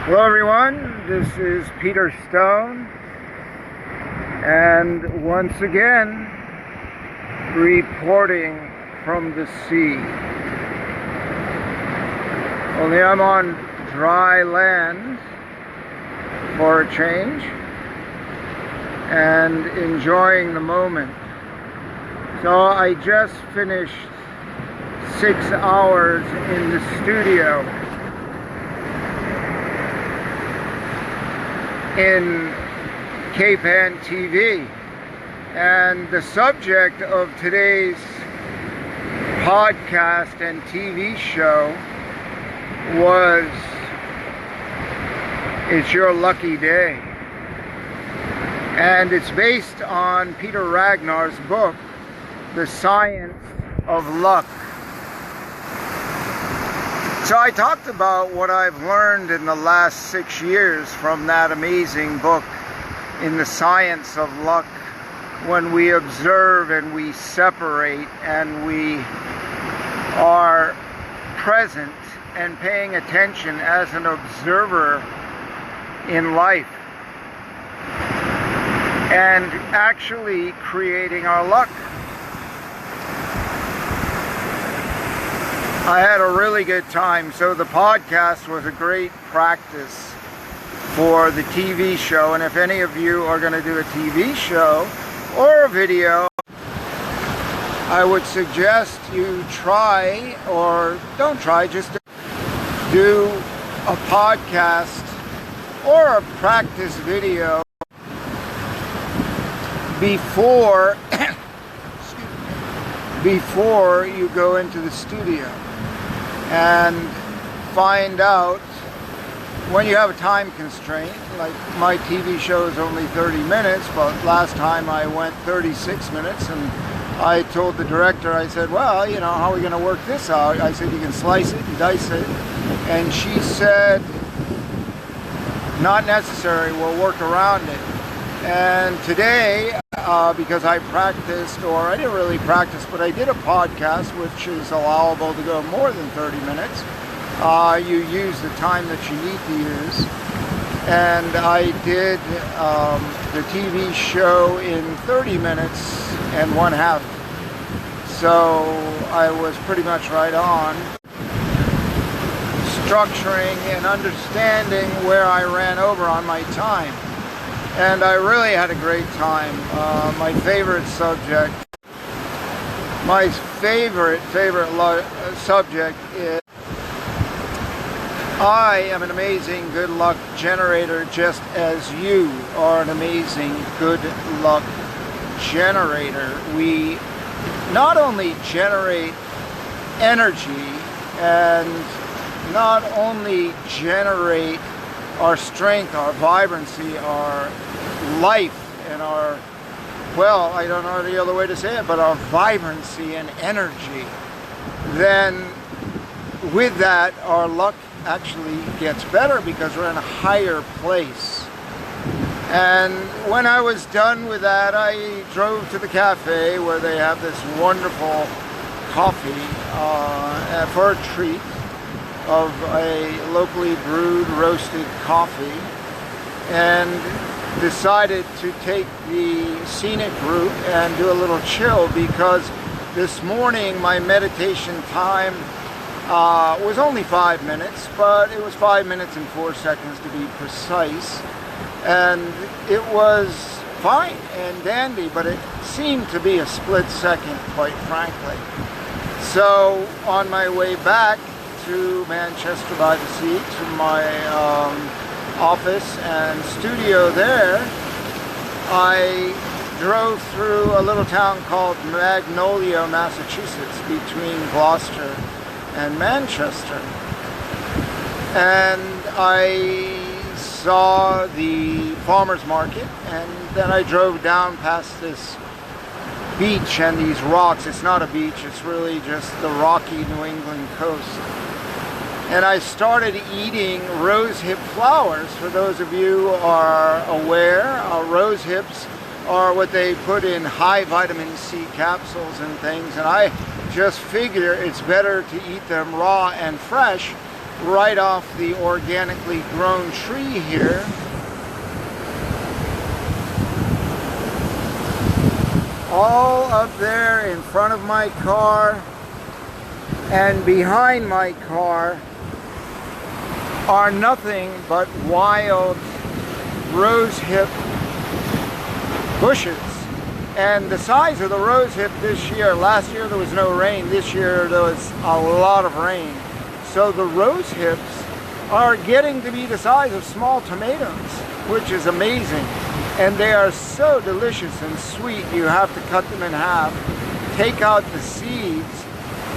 Hello everyone, this is Peter Stone, and once again reporting from the sea. Only I'm on dry land for a change and enjoying the moment. So I just finished 6 hours in the studio in Cape Ann TV, and the subject of today's podcast and TV show was "It's Your Lucky Day," and it's based on Peter Ragnar's book, The Science of Luck. So I talked about what I've learned in the last 6 years from that amazing book, In the Science of Luck, when we observe and we separate and we are present and paying attention as an observer in life and actually creating our luck. I had a really good time, so the podcast was a great practice for the TV show, and if any of you are going to do a TV show or a video, I would suggest you try, or don't try, just do a podcast or a practice video before you go into the studio, and find out when you have a time constraint. Like my TV show is only 30 minutes, but last time I went 36 minutes, and I told the director, I said, well, you know, how are we going to work this out? I said, you can slice it and dice it. And she said, not necessary, we'll work around it. And today, because I practiced, or I didn't really practice, but I did a podcast, which is allowable to go more than 30 minutes. You use the time that you need to use. And I did the TV show in 30 minutes and 1/2. So I was pretty much right on, structuring and understanding where I ran over on my time. And I really had a great time. My favorite subject subject is, I am an amazing good luck generator, just as you are an amazing good luck generator. We not only generate energy and not only generate our strength, our vibrancy, our life, and our, well, I don't know the other way to say it, but our vibrancy and energy, then with that, our luck actually gets better because we're in a higher place. And when I was done with that, I drove to the cafe where they have this wonderful coffee for a treat of a locally brewed roasted coffee, and decided to take the scenic route and do a little chill, because this morning my meditation time was only 5 minutes, but it was 5 minutes and 4 seconds to be precise, and it was fine and dandy, but it seemed to be a split second, quite frankly. So on my way back to Manchester by the Sea, to my office and studio there, I drove through a little town called Magnolia, Massachusetts, between Gloucester and Manchester. And I saw the farmer's market, and then I drove down past this beach and these rocks. It's not a beach, it's really just the rocky New England coast. And I started eating rosehip flowers. For those of you who are aware, rosehips are what they put in high vitamin C capsules and things, and I just figure it's better to eat them raw and fresh right off the organically grown tree here. All up there in front of my car and behind my car are nothing but wild rosehip bushes. And the size of the rosehip this year, last year there was no rain, this year there was a lot of rain. So the rosehips are getting to be the size of small tomatoes, which is amazing. And they are so delicious and sweet. You have to cut them in half, take out the seeds.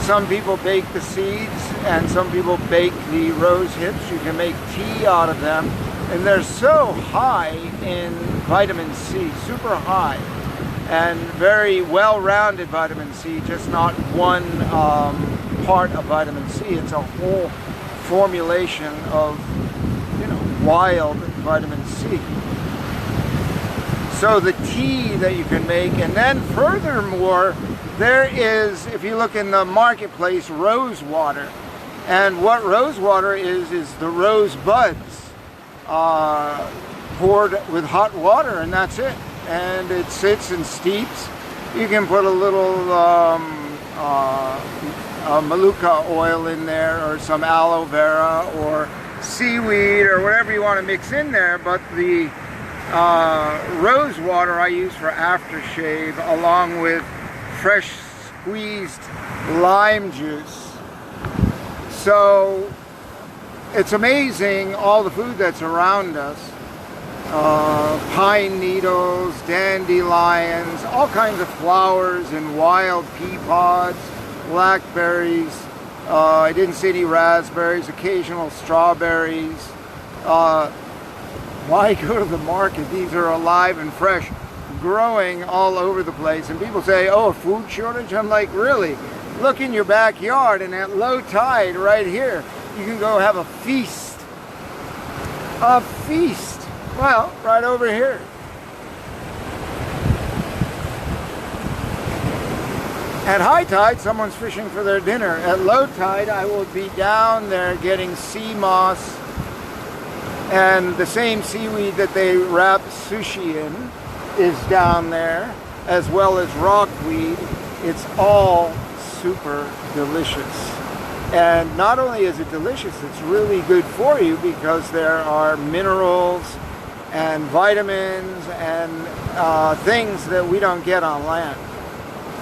Some people bake the seeds and some people bake the rosehips. You can make tea out of them. And they're so high in vitamin C, super high. And very well-rounded vitamin C, just not one part of vitamin C. It's a whole formulation of, wild vitamin C. So the tea that you can make, and then furthermore, there is, if you look in the marketplace, rose water. And what rose water is the rose buds poured with hot water, and that's it. And it sits and steeps. You can put a little manuka oil in there, or some aloe vera, or seaweed, or whatever you want to mix in there. But the rose water I use for aftershave, along with fresh squeezed lime juice. So it's amazing all the food that's around us. Pine needles, dandelions, all kinds of flowers and wild pea pods, blackberries. I didn't see any raspberries, occasional strawberries. Why go to the market? These are alive and fresh, growing all over the place. And people say, oh, a food shortage? I'm like, really? Look in your backyard, and at low tide right here, you can go have a feast. A feast. Well, right over here. At high tide, someone's fishing for their dinner. At low tide, I will be down there getting sea moss and the same seaweed that they wrap sushi in is down there, as well as rockweed. It's all super delicious. And not only is it delicious, it's really good for you because there are minerals and vitamins and things that we don't get on land.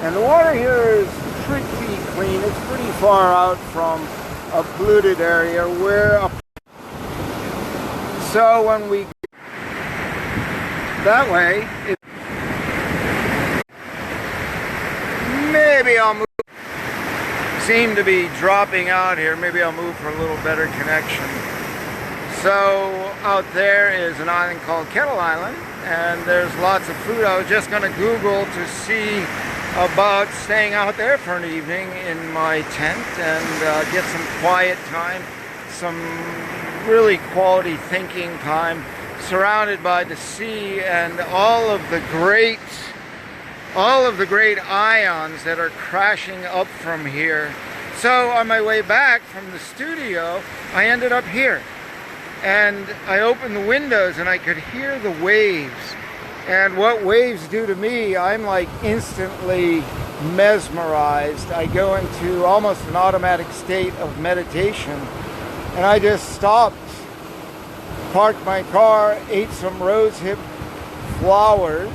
And the water here is pretty clean. It's pretty far out from a polluted area so when we that way, maybe I'll move. Seem to be dropping out here. Maybe I'll move for a little better connection. So out there is an island called Kettle Island, and there's lots of food. I was just going to Google to see about staying out there for an evening in my tent and get some quiet time, some really quality thinking time, surrounded by the sea and all of the great ions that are crashing up from here. So on my way back from the studio, I ended up here. And I opened the windows and I could hear the waves. And what waves do to me, I'm like instantly mesmerized. I go into almost an automatic state of meditation. And I just stopped, parked my car, ate some rosehip flowers,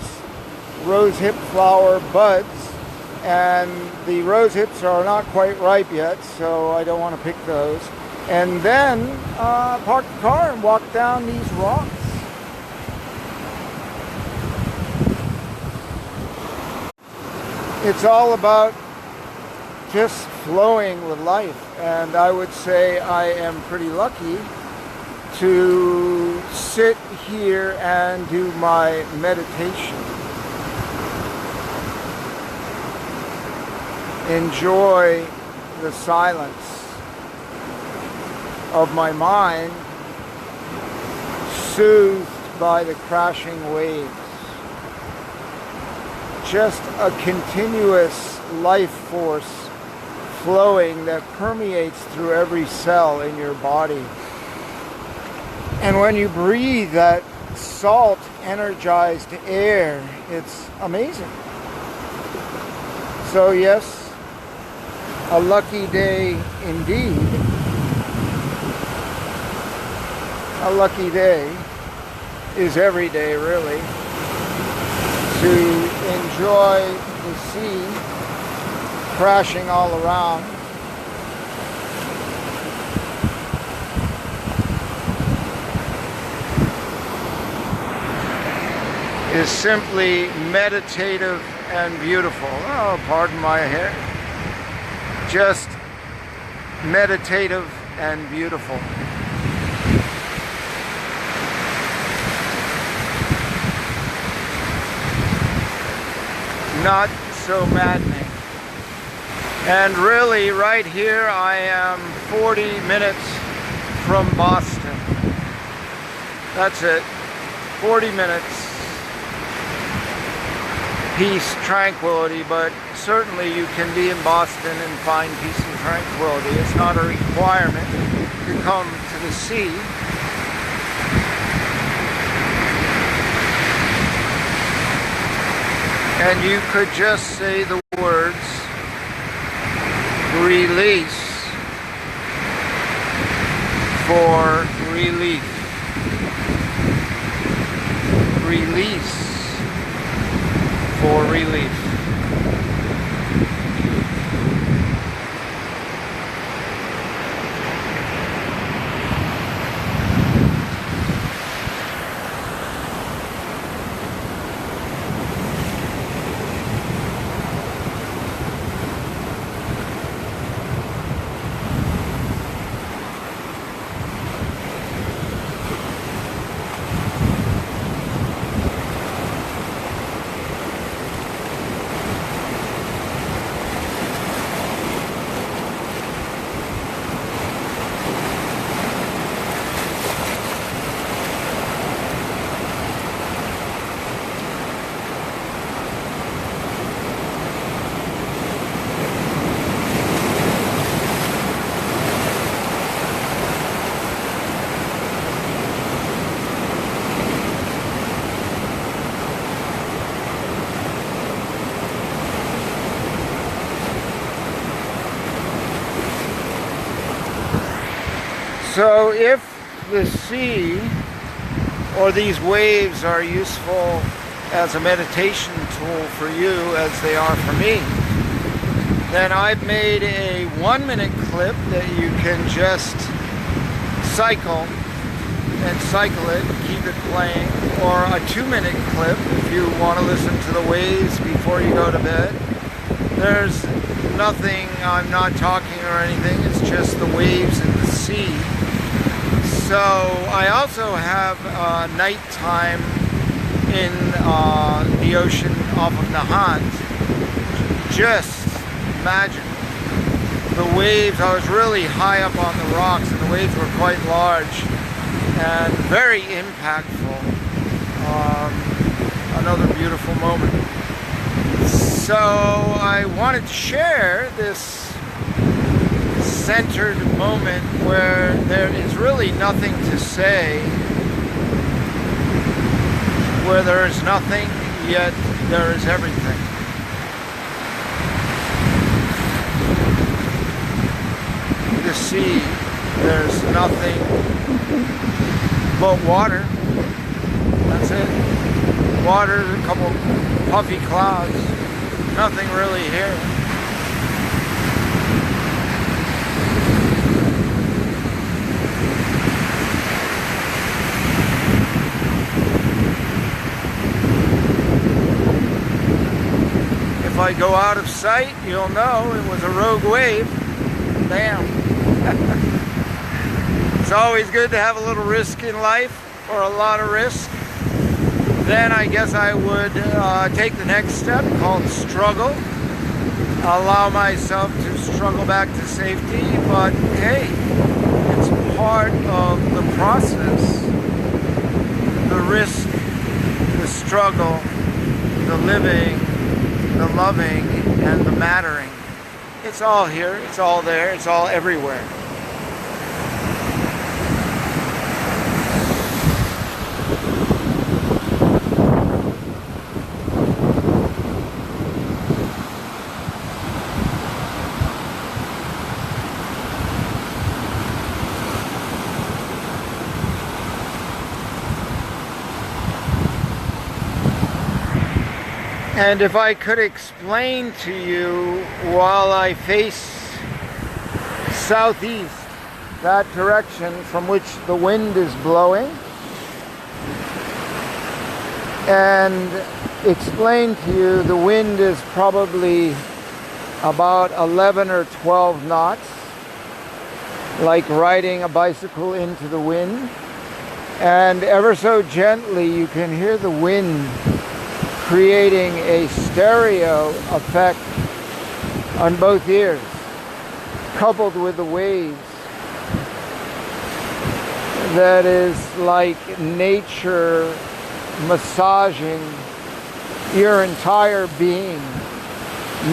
rosehip flower buds, and the rosehips are not quite ripe yet, so I don't want to pick those. And then parked the car and walked down these rocks. It's all about just flowing with life, and I would say I am pretty lucky to sit here and do my meditation. Enjoy the silence of my mind, soothed by the crashing waves. Just a continuous life force flowing that permeates through every cell in your body. And when you breathe that salt energized air, it's amazing. So yes, a lucky day indeed. A lucky day is every day, really, to enjoy the sea crashing all around. Is simply meditative and beautiful. Oh, pardon my hair. Just meditative and beautiful. Not so maddening. And really, right here, I am 40 minutes from Boston. That's it. 40 minutes. Peace, tranquility, but certainly you can be in Boston and find peace and tranquility. It's not a requirement to come to the sea. And you could just say the words, release, for relief. Release for relief. So if the sea or these waves are useful as a meditation tool for you as they are for me, then I've made a 1-minute clip that you can just cycle and cycle it, keep it playing, or a 2-minute clip if you want to listen to the waves before you go to bed. There's nothing, I'm not talking or anything, it's just the waves and the sea. So I also have nighttime in the ocean off of Nahant. Just imagine the waves. I was really high up on the rocks and the waves were quite large and very impactful. Another beautiful moment. So I wanted to share this centered moment where there is really nothing to say, where there is nothing, yet there is everything. The sea, there's nothing but water. That's it. Water, a couple puffy clouds, nothing really here. If I go out of sight, you'll know it was a rogue wave. Bam. It's always good to have a little risk in life, or a lot of risk. Then I guess I would take the next step called struggle. Allow myself to struggle back to safety, but hey, it's part of the process. The risk, the struggle, the living, the loving, and the mattering. It's all here, it's all there, it's all everywhere. And if I could explain to you, while I face southeast, that direction from which the wind is blowing, and explain to you the wind is probably about 11 or 12 knots, like riding a bicycle into the wind, and ever so gently you can hear the wind creating a stereo effect on both ears, coupled with the waves that is like nature massaging your entire being,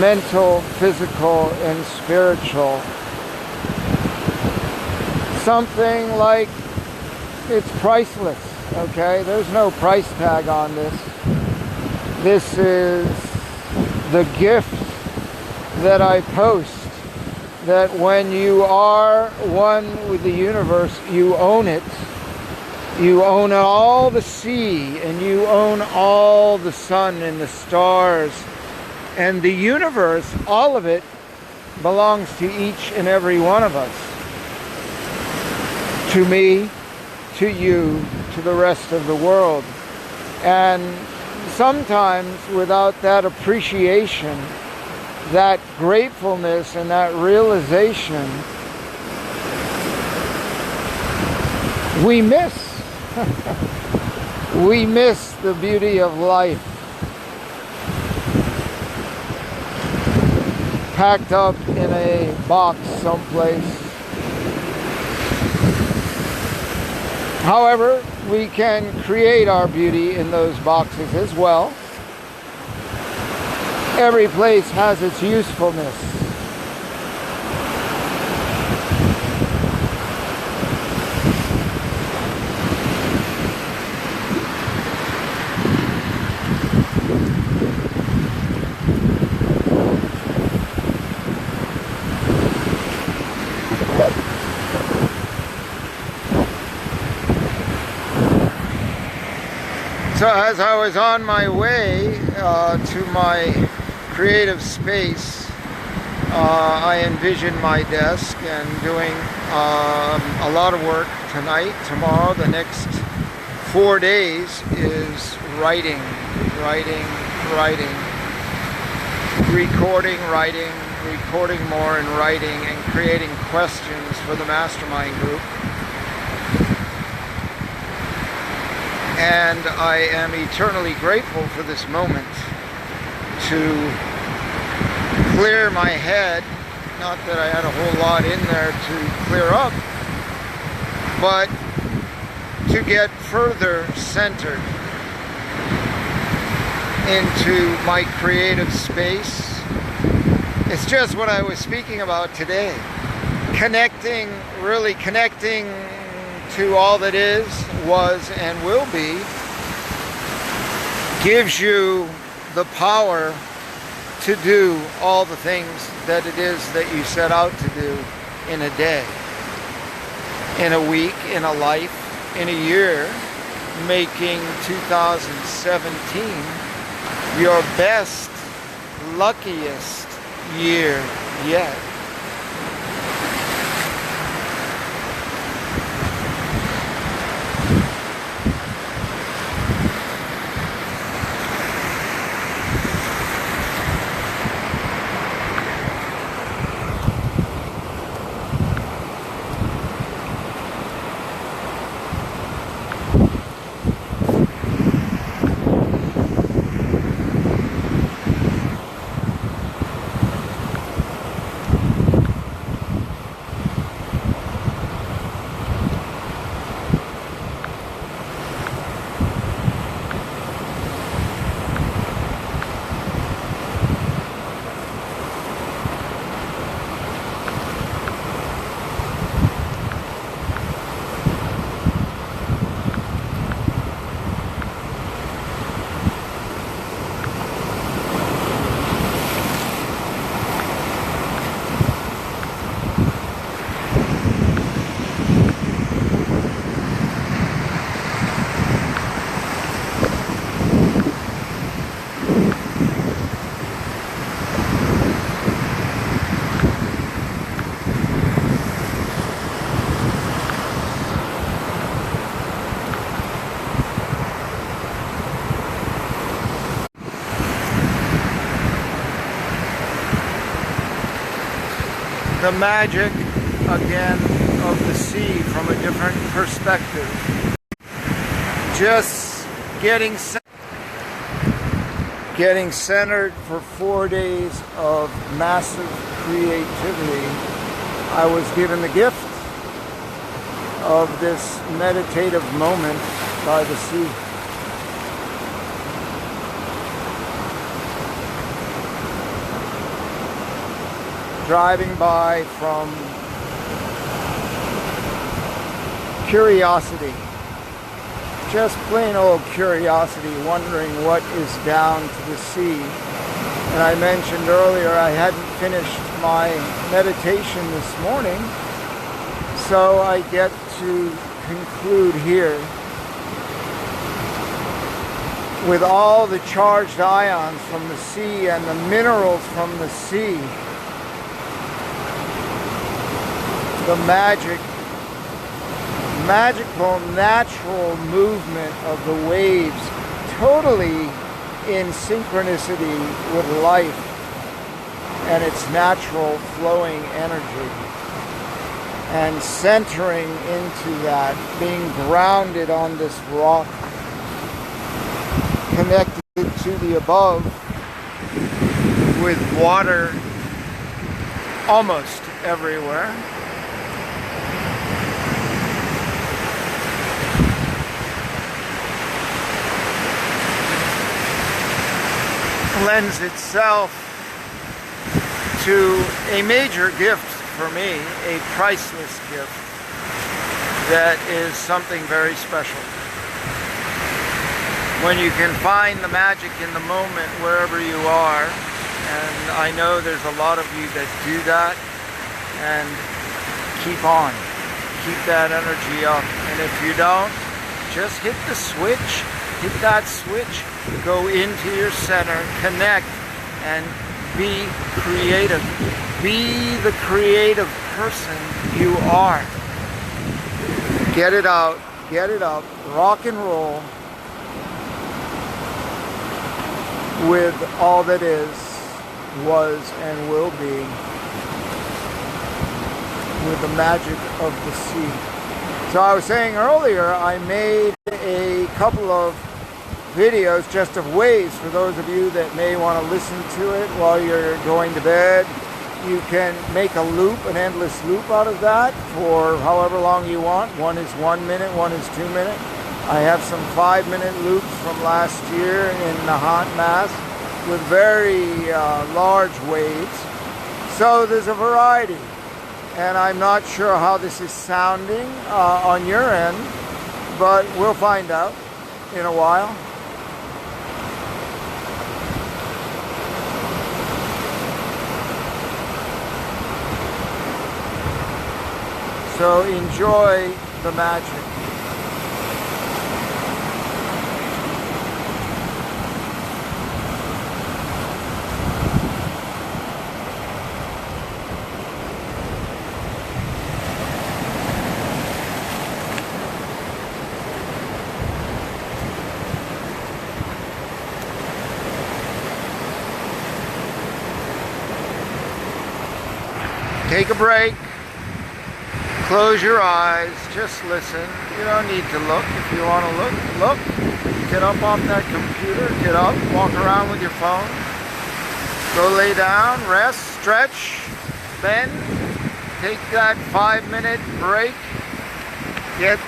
mental, physical, and spiritual. Something like it's priceless, okay? There's no price tag on this. This is the gift that I post, that when you are one with the universe, you own it. You own all the sea, and you own all the sun and the stars. And the universe, all of it, belongs to each and every one of us. To me, to you, to the rest of the world. And sometimes without that appreciation, that gratefulness, and that realization, we miss. We miss the beauty of life. Packed up in a box someplace. However, we can create our beauty in those boxes as well. Every place has its usefulness. So as I was on my way to my creative space, I envisioned my desk and doing a lot of work tonight, tomorrow. The next 4 days is writing, recording, writing, recording more, and writing, and creating questions for the mastermind group. And I am eternally grateful for this moment to clear my head. Not that I had a whole lot in there to clear up, but to get further centered into my creative space. It's just what I was speaking about today. Really connecting to all that is, was, and will be, gives you the power to do all the things that it is that you set out to do in a day, in a week, in a life, in a year, making 2017 your best, luckiest year yet. the magic again of the sea from a different perspective. Just getting centered for 4 days of massive creativity. I was given the gift of this meditative moment by the sea. Driving by from curiosity, just plain old curiosity, wondering what is down to the sea. And I mentioned earlier I hadn't finished my meditation this morning, so I get to conclude here with all the charged ions from the sea and the minerals from the sea. The magical, natural movement of the waves, totally in synchronicity with life and its natural flowing energy, and centering into that, being grounded on this rock, connected to the above with water almost everywhere. Lends itself to a major gift for me, a priceless gift that is something very special. When you can find the magic in the moment wherever you are, and I know there's a lot of you that do that, and keep on, keep that energy up. And if you don't, just hit the switch. Hit that switch, go into your center, connect, and be creative. Be the creative person you are. Get it out, get it up, rock and roll with all that is, was, and will be, with the magic of the sea. So I was saying earlier, I made a couple of videos just of waves for those of you that may want to listen to it while you're going to bed. You can make a loop, an endless loop out of that for however long you want. One is 1 minute, one is 2 minutes. I have some 5-minute loops from last year in Nahant, Mass with very large waves. So there's a variety. And I'm not sure how this is sounding on your end, but we'll find out in a while. So enjoy the magic. Take a break. Close your eyes, just listen. You don't need to look. If you want to look. Get up off that computer, get up, walk around with your phone. Go lay down, rest, stretch, bend. Take that 5-minute break. Get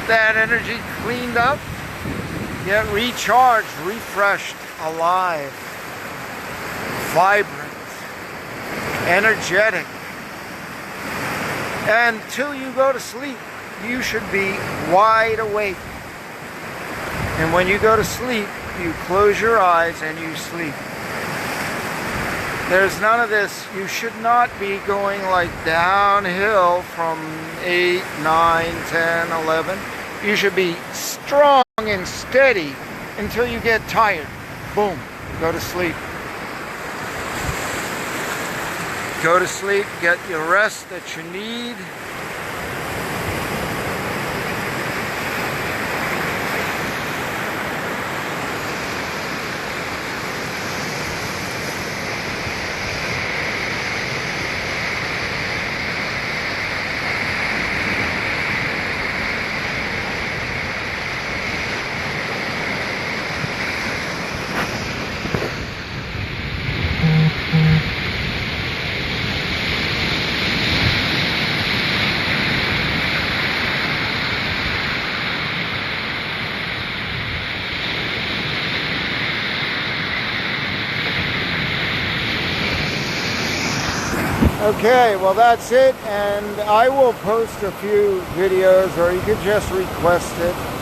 that energy cleaned up. Get recharged, refreshed, alive, vibrant, energetic. And till you go to sleep, you should be wide awake. And when you go to sleep, you close your eyes and you sleep. There's none of this. You should not be going like downhill from 8, 9, 10, 11. You should be strong and steady until you get tired. Boom, go to sleep. Go to sleep, get your rest that you need. Okay, well that's it, and I will post a few videos, or you could just request it.